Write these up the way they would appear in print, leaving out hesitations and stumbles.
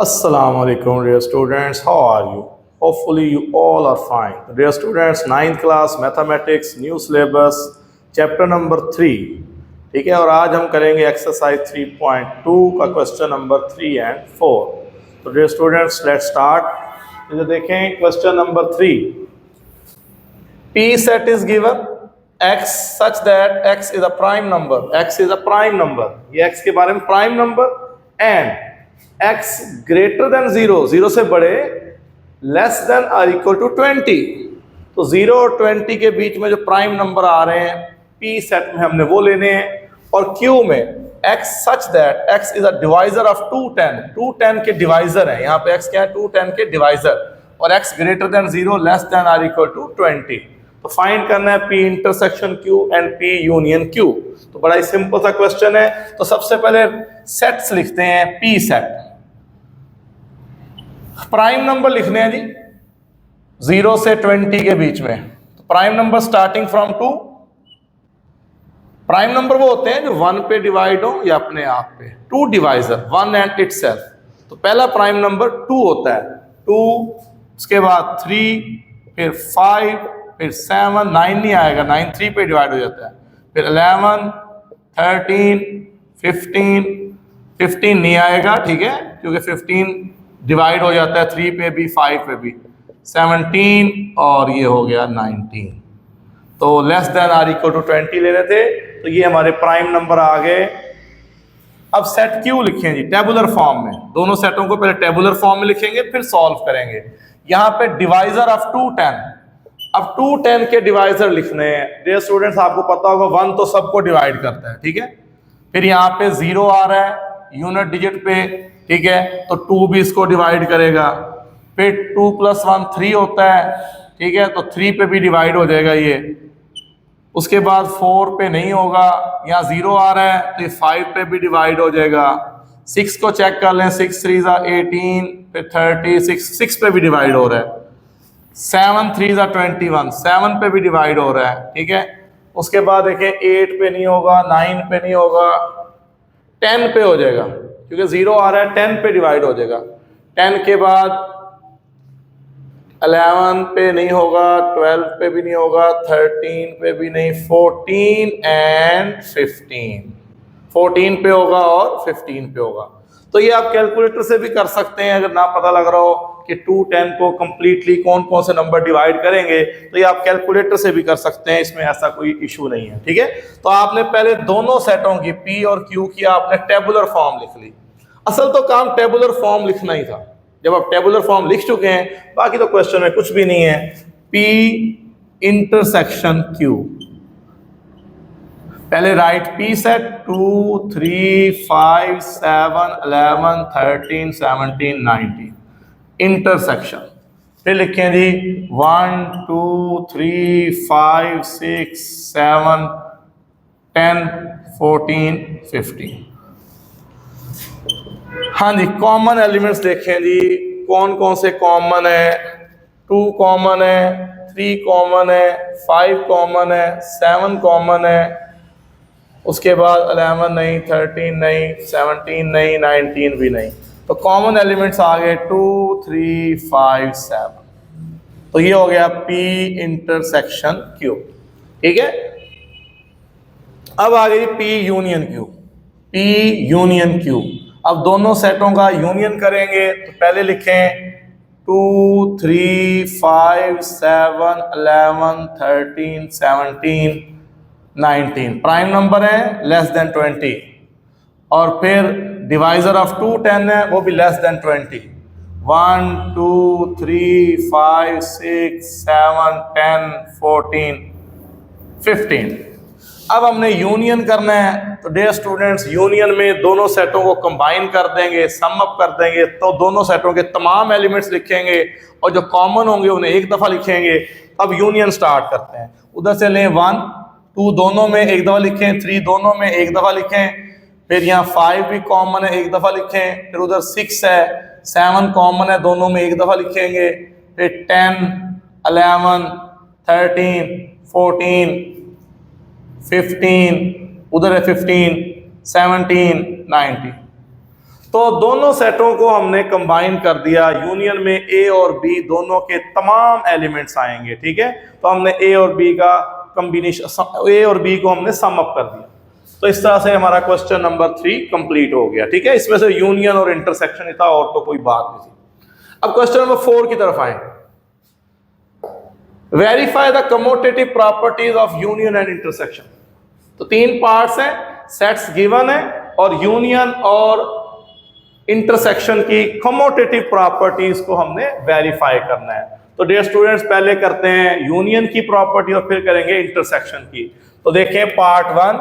Assalamu alaikum dear students, how are you? Hopefully you all are fine. Dear students, 9th class mathematics new syllabus chapter number 3, ठीक है। और आज हम करेंगे exercise 3.2 का question number 3 and 4। तो dear students, let's start। तो देखें question number 3, P set is given x such that x is a prime number, x is a prime number, ये x के बारे में prime number and x greater than 0, 0 से बड़े, less than or equal to 20। तो 0 और 20 के बीच में जो प्राइम नंबर आ रहे हैं P सेट में हमने वो लेने हैं। और Q में x such that x is a divisor of 210, 210 के डिवाइजर है, यहाँ पे x क्या है 210 के डिवाइजर, और x greater than 0 less than or equal to 20। तो फाइंड करना है P intersection Q and P union Q। तो बड़ा ही सिंपल सा क्वेश्चन है। तो सबसे पहले सेट्स लिखते हैं, P सेट। प्राइम नंबर लिखने हैं जी 0 से 20 के बीच में। तो prime number starting from 2, prime number वो होते हैं जो 1 पे डिवाइड हो या अपने आप पे, 2 डिवाइजर 1 एंड इटसेल्फ। तो पहला प्राइम नंबर 2 होता है, 2, उसके बाद 3, फिर 5, फिर 7, 9 नहीं आएगा, 9 3 पे डिवाइड हो जाता है, फिर 11, 13, 15 नहीं आएगा, ठीक है, क्योंकि 15 डिवाइड हो जाता है 3 पे भी 5 पे भी, 17 और ये हो गया 19। तो less than or equal to 20 लेने थे। तो ये हमारे प्राइम नंबर आ गए। अब सेट क्यू लिखें जी टेबुलर फॉर्म में, दोनों सेटों को पहले टेबुलर फॉर्म में लिखेंगे फिर सॉल्व करेंगे। यहाँ पे डिवाइजर ऑफ 210, अब 210 के डिवाइजर लिखने हैं। डियर स्टूडेंट्स, आपको पता होगा 1 तो सबको डिवाइड करता है, ठीक है। फिर यहाँ पे 0 आ रहा है यूनिट डिजिट पे, ठीक है, तो 2 भी इसको डिवाइड करेगा। फिर 2 + 1 3 होता है, ठीक है, तो 3 पे भी डिवाइड हो जाएगा ये। उसके बाद 4 पे नहीं होगा, यहाँ 0 आ रहा है तो ये 5 पे भी डिवाइड हो जाएगा। 6 को चेक कर लें, 6 3 18, फिर 36, 6 पे भी डिवाइड हो रहा है। 7 3 21, 7 पे भी डिवाइड हो रहा है, ठीक है। उसके बाद देखें 8 पे नहीं होगा, 9 पे नहीं होगा, 10 पे हो जाएगा, क्योंकि 0 आ रहा है 10 पे डिवाइड हो जाएगा। 10 के बाद 11 पे नहीं होगा, 12 पे भी नहीं होगा, 13 पे भी नहीं, 14 एंड 15, 14 पे होगा और 15 पे होगा। तो ये आप कैलकुलेटर से भी कर सकते हैं, अगर ना पता लग रहा हो कि 210 को कंप्लीटली कौन कौन से नंबर डिवाइड करेंगे, तो ये आप कैलकुलेटर से भी कर सकते हैं, इसमें ऐसा कोई इशू नहीं है, ठीक है। तो आपने पहले दोनों सेटों की P और Q की आपने टेबुलर फॉर्म लिख ली। असल तो काम टेबुलर फॉर्म लिखना ही था। जब आप टेबुलर फॉर्म लिख चुके हैं, बाकी तो क्वेश्चन में कुछ भी नहीं है। P इंटरसेक्शन Q, पहले राइट P सेट 2 3 5 7 11 13 17 19 इंटरसेक्शन। फिर लिखें जी 1 2 3 5 6 7 10 14 15। हाँ जी, कॉमन एलिमेंट्स देखें जी, कौन कौन से कॉमन है। 2 कॉमन है, 3 कॉमन है, 5 कॉमन है, 7 कॉमन है, उसके बाद 11 नहीं, 13 नहीं, 17 नहीं, 19 भी नहीं। तो कॉमन एलिमेंट्स आ गए 2 3 5 7। तो ये हो गया P इंटरसेक्शन Q, ठीक है। अब आ गई P union Q, P union Q। अब दोनों सेटों का यूनियन करेंगे। तो पहले लिखें 2 3 5 7 11 13 17 19, प्राइम नंबर है लेस देन 20, और फिर डिवाइजर ऑफ 210 है, वो भी लेस देन 20। 1 2 3 5 6 7 10 14 15। अब हमने यूनियन करना है। तो डियर स्टूडेंट्स, यूनियन में दोनों सेटों को कंबाइन कर देंगे, सम अप कर देंगे, तो दोनों सेटों के तमाम एलिमेंट्स लिखेंगे और जो कॉमन होंगे उन्हें एक दफ़ा लिखेंगे। अब यूनियन स्टार्ट करते हैं। उधर से लें 1 2 दोनों में एक दफ़ा लिखें, 3 दोनों में एक दफ़ा लिखें, फिर यहाँ 5 भी कॉमन है, एक दफ़ा लिखें, फिर उधर 6 है, 7 कॉमन है, दोनों में एक दफ़ा लिखेंगे, फिर 10 11 13 14 15, उधर है 15 17 19। तो दोनों सेटों को हमने कंबाइन कर दिया, यूनियन में ए और बी दोनों के तमाम एलिमेंट्स आएंगे, ठीक है। तो हमने ए और बी का कॉम्बिनेशन, ए और बी को हमने सम अप कर दिया। तो इस तरह से हमारा क्वेश्चन नंबर 3 कंप्लीट हो गया, ठीक है। इसमें से यूनियन और इंटरसेक्शन ही था, और तो कोई बात नहीं थी। अब क्वेश्चन नंबर 4 की तरफ आए। Verify the commutative properties of union and intersection. तो 3 पार्ट्स हैं, सेट्स गिवन है और यूनियन और इंटरसेक्शन की कमोटेटिव प्रॉपर्टीज को हमने वेरीफाई करना है। तो डियर स्टूडेंट्स, पहले करते हैं यूनियन की प्रॉपर्टी और फिर करेंगे इंटरसेक्शन की। तो देखें part 1,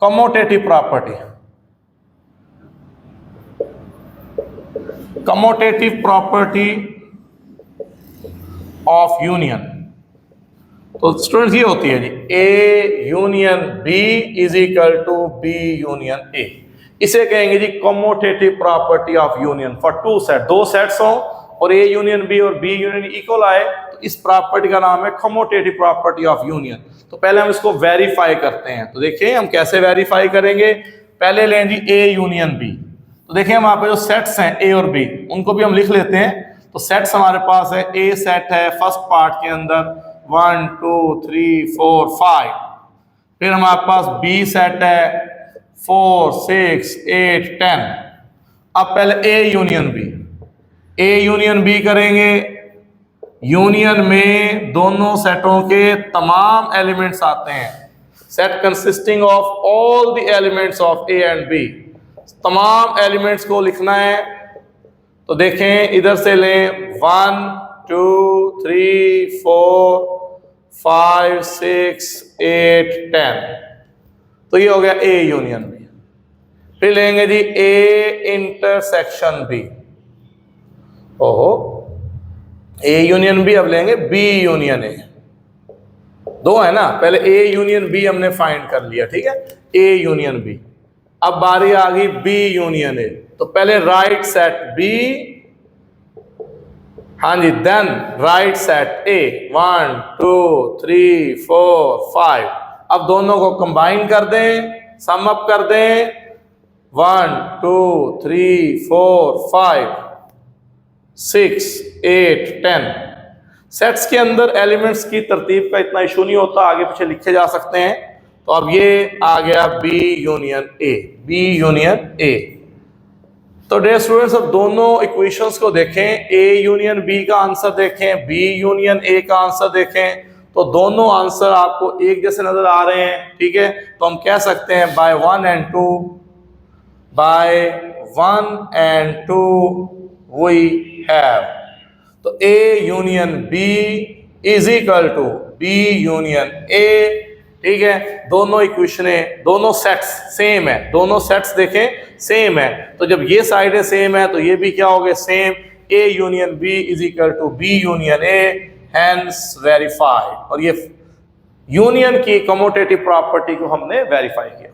commutative property. Commutative property of union. तो स्टूडेंट्स ये होती है जी, A union B is equal to B union A. इसे कहेंगे जी commutative property of union for 2 set. 2 sets हो और ए यूनियन बी और बी यूनियन इक्वल आए, तो इस प्रॉपर्टी का नाम है कमोटेटिव प्रॉपर्टी ऑफ यूनियन। तो पहले हम इसको वेरीफाई करते हैं। तो देखिए हम कैसे वेरीफाई करेंगे। पहले लें जी ए यूनियन बी। तो देखिए हम यहाँ पे जो सेट्स हैं ए और बी, उनको भी हम लिख लेते हैं। तो सेट्स हमारे पास है, ए सेट है फर्स्ट पार्ट के अंदर 1 2 3 4 5। फिर हमारे पास बी सेट है 4 6 8 10। अब पहले A union B. A union B करेंगे। यूनियन में दोनों सेटों के तमाम एलिमेंट्स आते हैं। Set consisting of all the elements of A and B. तमाम एलिमेंट्स को लिखना है। तो देखें इधर से लें 1 2 3 4 5 6 8 10। तो ये हो गया ए यूनियन बी। फिर लेंगे जी ए इंटरसेक्शन बी। ओहो, ए यूनियन बी। अब लेंगे बी यूनियन ए। 2 है ना, पहले ए यूनियन बी हमने फाइंड कर लिया, ठीक है, ए यूनियन बी। अब बारी आ गई बी यूनियन ए। तो पहले राइट सेट बी, हाँ जी, देन राइट सेट ए 1 2 3 4 5। अब दोनों को कंबाइन कर दें, सम अप कर दें, 1 2 3 4 5 6 8 10। सेट्स के अंदर एलिमेंट्स की तरतीब का इतना इशू नहीं होता, आगे पीछे लिखे जा सकते हैं। तो अब ये आ गया B union A. B union A. तो डियर स्टूडेंट्स, अब दोनों इक्वेशंस को देखें, ए यूनियन बी का आंसर देखें, बी यूनियन ए का आंसर देखें, तो दोनों आंसर आपको एक जैसे नजर आ रहे हैं, ठीक है। तो हम कह सकते हैं by 1 and 2, by 1 and 2 we have. तो A union B is equal to B union A, ठीक है। दोनों इक्वेशनें, दोनों सेट्स सेम है, दोनों सेट्स देखें सेम है। तो जब ये साइडें सेम है तो ये भी क्या हो गए, same. A union B is equal to B union A, hence verified. और ये यूनियन की कमोटेटिव प्रॉपर्टी को हमने वेरीफाई किया।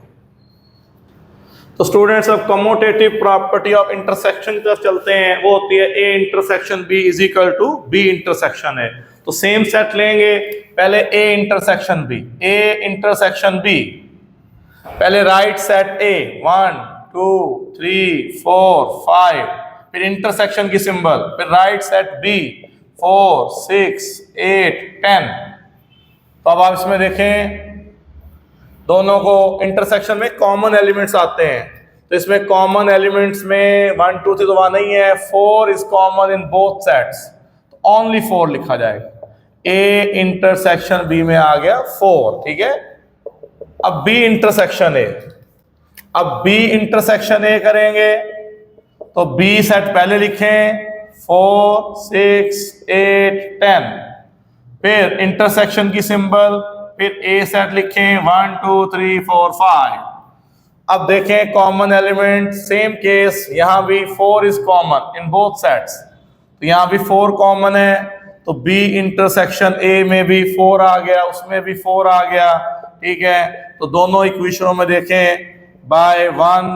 तो स्टूडेंट्स, अब कमोटेटिव प्रॉपर्टी ऑफ इंटरसेक्शन की तरफ चलते हैं। वो होती है A intersection B is equal to B intersection है। तो सेम सेट लेंगे, पहले A intersection B. A intersection B, पहले राइट सेट ए 1 2 3 4 5, फिर इंटरसेक्शन की सिंबल, फिर राइट सेट बी 4 6 8 10। तो अब आप इसमें देखें, दोनों को इंटरसेक्शन में कॉमन एलिमेंट्स आते हैं। तो इसमें कॉमन एलिमेंट्स में 1 2 3 तो वहां नहीं है, 4 is common in both sets, तो ओनली 4 लिखा जाएगा। ए इंटरसेक्शन बी में आ गया 4, ठीक है। अब बी इंटरसेक्शन ए। अब बी इंटरसेक्शन ए करेंगे तो बी सेट पहले लिखें 4 6 8 10, फिर इंटरसेक्शन की सिंबल, फिर ए सेट लिखें 1 2 3 4 5। अब देखें कॉमन एलिमेंट, सेम केस, यहां भी 4 is common in both sets, तो यहां भी 4 कॉमन है। तो बी इंटरसेक्शन ए में भी 4 आ गया, उसमें भी 4 आ गया, ठीक है। तो दोनों इक्वेशनों में देखें बाय 1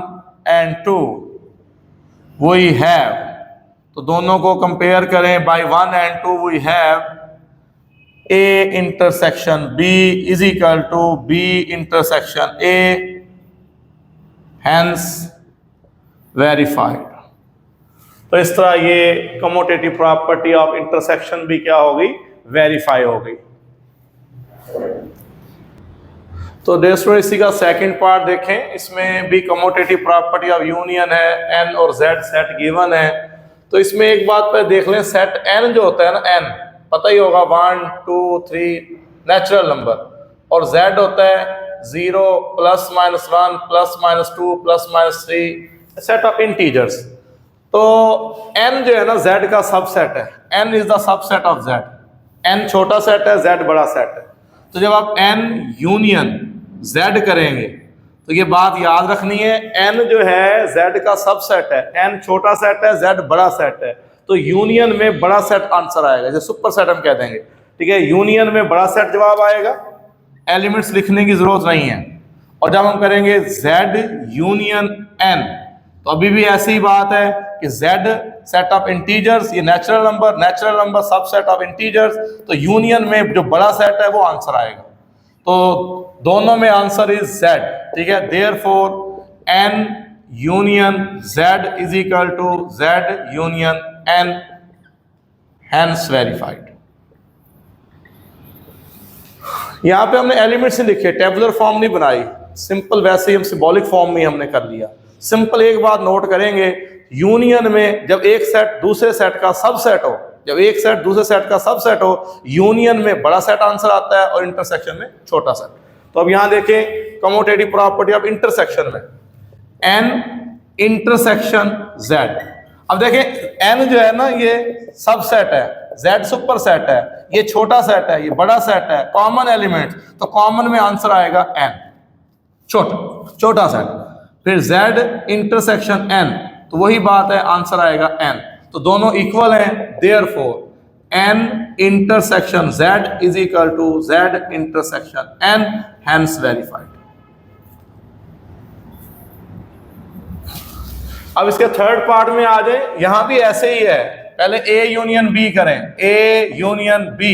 and 2 वी हैव। तो दोनों को कंपेयर करें, by 1 and 2 we have A intersection B is equal to B intersection A, hence verified. तो इस तरह ये कमोटेटिव प्रॉपर्टी ऑफ इंटरसेक्शन भी क्या हो गई, वेरीफाई हो गई। तो डियर स्टूडेंट इसी का सेकंड पार्ट देखें, इसमें भी कमोटेटिव प्रॉपर्टी ऑफ यूनियन है, एन और जेड सेट गिवन है। तो इसमें एक बात पर देख लें, सेट एन जो होता है ना, एन पता ही होगा 1 2 3 नेचुरल नंबर, और जेड होता है 0 +-1 +-2 +-3 सेट ऑफ इंटीजर्स। तो n जो है ना जेड का सबसेट है, n is the subset of Z, n छोटा सेट है, z बड़ा सेट है। तो जब आप n यूनियन z करेंगे तो ये बात याद रखनी है, n जो है z का सबसेट है, n छोटा सेट है, z बड़ा सेट है। तो यूनियन में बड़ा सेट आंसर आएगा, जैसे सुपर सेट हम कह देंगे, ठीक है। यूनियन में बड़ा सेट जवाब आएगा, एलिमेंट्स लिखने की जरूरत नहीं है। और जब हम करेंगे z यूनियन n, तो अभी भी ऐसी ही बात है कि z सेट ऑफ इंटीजर्स, ये natural number subset of integers, तो यूनियन में जो बड़ा सेट है वो आंसर आएगा। तो दोनों में आंसर इज z, ठीक है। Therefore n union z is equal to z union n, hence verified. यहां पे हमने एलिमेंट्स ही लिखे, टेबुलर फॉर्म नहीं बनाई, सिंपल वैसे ही हम सिंबॉलिक फॉर्म में हमने कर लिया। सिंपल एक बात नोट करेंगे, यूनियन में जब एक सेट दूसरे सेट का सबसेट हो, जब एक सेट दूसरे सेट का सबसेट हो, यूनियन में बड़ा सेट आंसर आता है और इंटरसेक्शन में छोटा सेट। तो अब यहां देखें कमोटेटिव प्रॉपर्टी ऑफ इंटरसेक्शन में, n इंटरसेक्शन z। अब देखें n जो है ना ये सबसेट है, z सुपर सेट है, ये छोटा सेट है, ये बड़ा सेट है, कॉमन एलिमेंट, तो कॉमन में आंसर आएगा n, छोटा सेट। फिर z इंटरसेक्शन n, तो वही बात है, आंसर आएगा n। तो दोनों इक्वल हैं, therefore n intersection z is equal to z intersection n, hence verified. अब इसके थर्ड पार्ट में आ जाए, यहां भी ऐसे ही है, पहले a यूनियन b करें, a यूनियन b।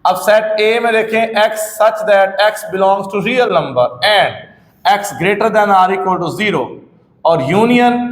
अब सेट a में देखें x such that x belongs to real number and x greater than or equal to 0, और यूनियन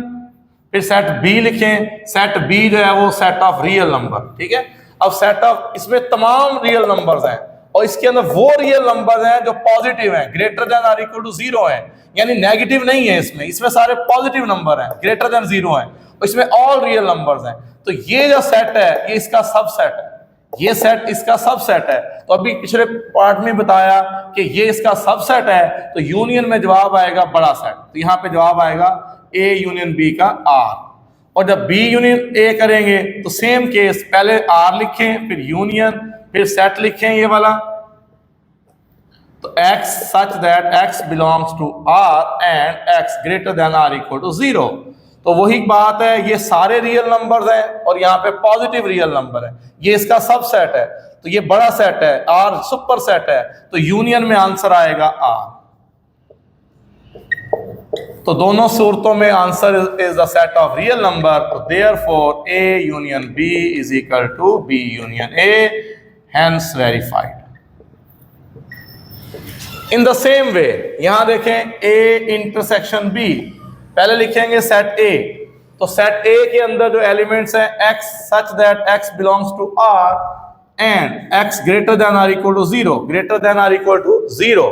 फिर सेट b लिखें, सेट b जो है वो सेट ऑफ रियल नंबर, ठीक है। अब सेट ऑफ, इसमें तमाम रियल नंबर्स हैं और इसके अंदर वो रियल नंबर्स हैं जो पॉजिटिव हैं, greater than or equal to 0 है, यानी नेगेटिव नहीं है इसमें सारे पॉजिटिव नंबर हैं, ग्रेटर देन 0 है, और इसमें ऑल रियल नंबर्स हैं। तो ये जो सेट है ये इसका सबसेट है, ये सेट इसका सबसेट है। तो अभी पिछले पार्ट में बताया कि ये इसका सबसेट है, तो यूनियन में जवाब आएगा बड़ा सेट, तो यहाँ पे जवाब आएगा A यूनियन B का R। और जब B यूनियन A करेंगे तो सेम केस, पहले R लिखें, फिर यूनियन, फिर सेट लिखें ये वाला, तो x such that x belongs to R and x greater than R equal to 0। तो वही बात है, ये सारे रियल नंबर्स हैं और यहाँ पे पॉजिटिव रियल नंबर है, ये इसका सबसेट है, तो ये बड़ा सेट है, R सुपर सेट है, तो यूनियन में आंसर आएगा R। तो दोनों सूरतों में answer is the set of real number, तो therefore A union B is equal to B union A, hence verified. In the same way यहां देखें A इंटरसेक्शन B, पहले लिखेंगे सेट A, तो सेट A के अंदर जो एलिमेंट्स हैं x such that x belongs to R and x greater than or equal to 0, greater than or equal to 0,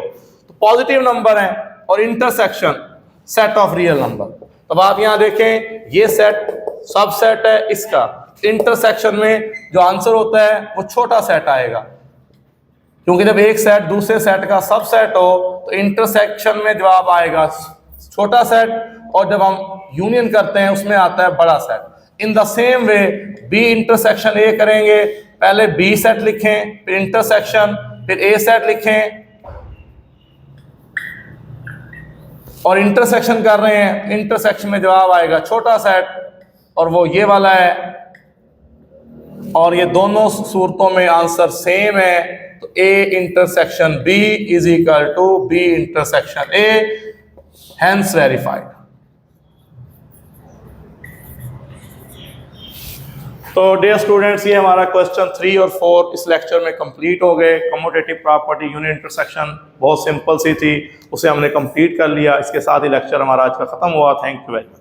तो पॉजिटिव नंबर हैं, और intersection set of real number. तो आप यहां देखें ये सेट सबसेट है इसका, इंटरसेक्शन में जो आंसर होता है वो छोटा सेट आएगा, क्योंकि जब एक सेट दूसरे सेट का सबसेट हो तो इंटरसेक्शन में जवाब आएगा छोटा सेट, और जब हम यूनियन करते हैं उसमें आता है बड़ा set. In the same way B intersection A करेंगे, पहले B सेट लिखें, फिर इंटरसेक्शन, फिर A सेट लिखें, और इंटरसेक्शन कर रहे हैं, इंटरसेक्शन में जवाब आएगा छोटा सेट, और वो ये वाला है, और ये दोनों सूरतों में आंसर सेम है। तो A intersection B is equal to B intersection A, hence verified. तो डियर स्टूडेंट्स, ये हमारा क्वेश्चन 3 और 4 इस लेक्चर में कंप्लीट हो गए। कम्यूटेटिव प्रॉपर्टी यूनियन इंटरसेक्शन बहुत सिंपल सी थी, उसे हमने कंप्लीट कर लिया। इसके साथ ही लेक्चर हमारा आज का खत्म हुआ। Thank you very much.